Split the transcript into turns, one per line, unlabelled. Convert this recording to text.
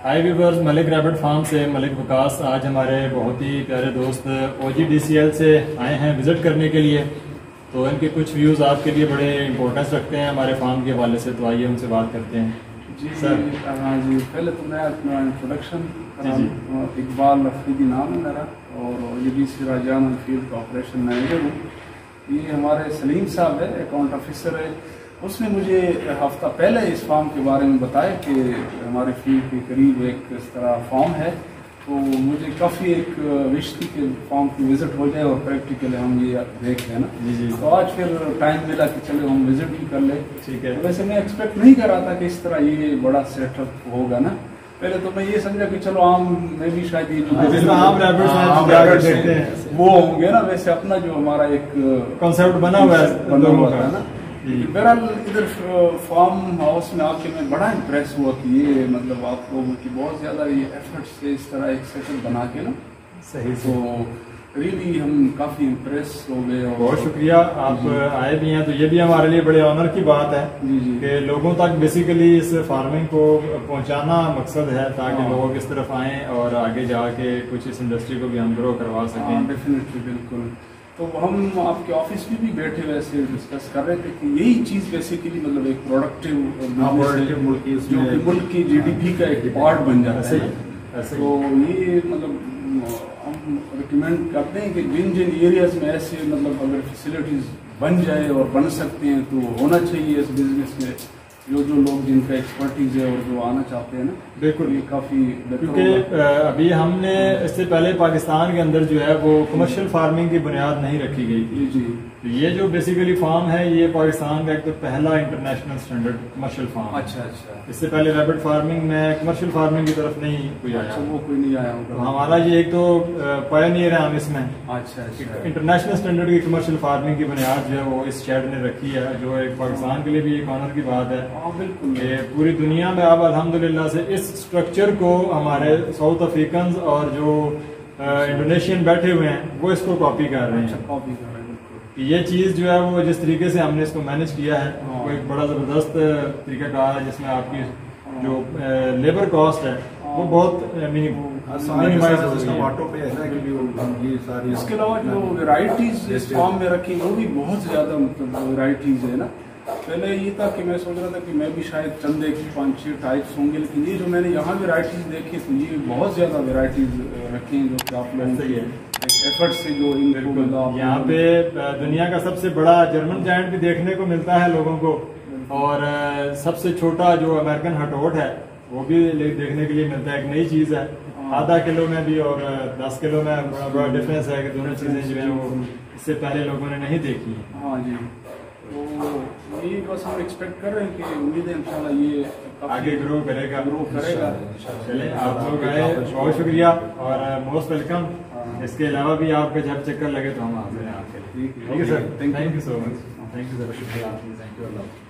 हाय viewers, Malik rabbit farm से मलिक विकास आज हमारे बहुत ही प्यारे दोस्त OGDCL से आए हैं विज़िट करने के लिए। तो इनके कुछ व्यूज़ आपके लिए बड़े इंपॉर्टेंस रखते हैं हमारे फार्म के हवाले से, तो आइए उनसे बात करते हैं।
जी सर। हाँ जी, पहले तो मैं अपना इंट्रोडक्शन इकबाल अफरीदी नाम है मेरा और OGDCL राजान फील्ड का ऑपरेशन मैनेजर हूँ। ये हमारे सलीम साहब है, अकाउंट ऑफिसर है। उसने मुझे हफ्ता पहले इस फार्म के बारे में बताया कि हमारे फील्ड के करीब एक इस तरह फार्म है, तो मुझे काफ़ी एक विश थी कि फार्म की विज़िट हो जाए और प्रैक्टिकली हम ये देख लें ना।
जी।
तो आज फिर टाइम मिला कि चलो हम विज़िट भी कर ले।
ठीक है।
तो वैसे मैं एक्सपेक्ट नहीं कर रहा था कि इस तरह ये बड़ा सेटअप होगा ना। पहले तो मैं ये समझा कि चलो आम में भी शायद ये वो होंगे ना, वैसे अपना जो हमारा एक
कॉन्सेप्ट बना हुआ है
ना। बहरहाल इधर फार्म हाउस में आके मैं बड़ा इम्प्रेस हुआ कि ये मतलब आप लोगों की बहुत ज़्यादा ये एफर्ट से इस तरह एक सेटअप बना के ना
सही।
तो रियली हम काफ़ी इम्प्रेस हो गए। और
बहुत शुक्रिया, आप आए भी हैं तो ये भी हमारे लिए बड़े ऑनर की बात है कि लोगों तक बेसिकली इस फार्मिंग को पहुंचाना मकसद है ताकि लोग इस तरफ आएँ और आगे जाके कुछ इस इंडस्ट्री को भी हम ग्रो करवा सकें।
डेफिनेटली, बिल्कुल। तो हम आपके ऑफिस में भी बैठे हुए ऐसे डिस्कस कर रहे थे कि यही चीज़ बेसिकली मतलब एक प्रोडक्टिव मुल्क की GDP का एक पार्ट बन जाता है। तो ये मतलब हम रिकमेंड करते हैं कि जिन एरियाज में ऐसे मतलब अगर फैसिलिटीज बन जाए और बन सकते हैं तो होना चाहिए इस बिजनेस में। जो लोग जिनका एक्सपर्टीज है और जो आना चाहते हैं ना, बिल्कुल ये काफ़ी,
क्योंकि अभी हमने इससे पहले पाकिस्तान के अंदर जो है वो कमर्शियल फार्मिंग की बुनियाद नहीं रखी गई थी।
जी।
तो ये जो बेसिकली फार्म है ये पाकिस्तान का एक तो पहला इंटरनेशनल स्टैंडर्ड कमर्शियल फार्म।
अच्छा।
इससे पहले रैबिट फार्मिंग में कमर्शियल फार्मिंग की तरफ नहीं कोई आया।
वो कोई नहीं आया होगा।
तो हमारा ये एक तो पायनियर है हम इसमें।
अच्छा।
इंटरनेशनल स्टैंडर्ड की कमर्शियल फार्मिंग की बुनियाद जो है वो इस शेड ने रखी है, जो एक पाकिस्तान के लिए भी एक ऑनर की बात है।
बिल्कुल।
पूरी दुनिया में अब अल्हम्दुलिल्लाह से इस स्ट्रक्चर को हमारे साउथ अफ्रीकन और जो इंडोनेशियन बैठे हुए हैं वो इसको कॉपी कर रहे हैं।
कॉपी कर रहे हैं।
ये चीज़ जो है वो जिस तरीके से हमने इसको मैनेज किया है वो एक बड़ा ज़बरदस्त तरीकाकार है जिसमें आपकी जो लेबर कॉस्ट है वो बहुत मिनिमाइज हो रही है।
इसके अलावा जो वेराइटीज इस फार्म में रखी वो भी बहुत ज़्यादा मतलब वेराइटीज है ना। पहले ये था कि मैं सोच रहा था कि मैं भी शायद चंद एक 5-6 टाइप्स होंगे, लेकिन ये जो मैंने यहाँ वेराइटीज देखी तो ये बहुत ज़्यादा वेराइटीज रखी हैं जो कि आप लोगों
सही है
एफर्ट से जो
यहाँ पे दुनिया का सबसे बड़ा जर्मन जायंट भी देखने को मिलता है लोगों को, और सबसे छोटा जो अमेरिकन हटोट है वो भी देखने के लिए मिलता है। एक नई चीज़ है, आधा किलो में भी और 10 किलो में बड़ा डिफरेंस है कि दोनों चीज़ें जो है वो इससे पहले लोगों ने नहीं देखी।
हाँ जी। तो यही बस हम एक्सपेक्ट कर रहे हैं कि उम्मीद है इंशाल्लाह ये
आगे ग्रो करेगा।
चले
आप लोग आए, बहुत शुक्रिया और मोस्ट वेलकम। इसके अलावा भी आपका जब चक्कर लगे तो हम हाजिर हैं आपके लिए। ठीक है sir, thank you so much. Thank you sir, शुक्रिया। Thank you.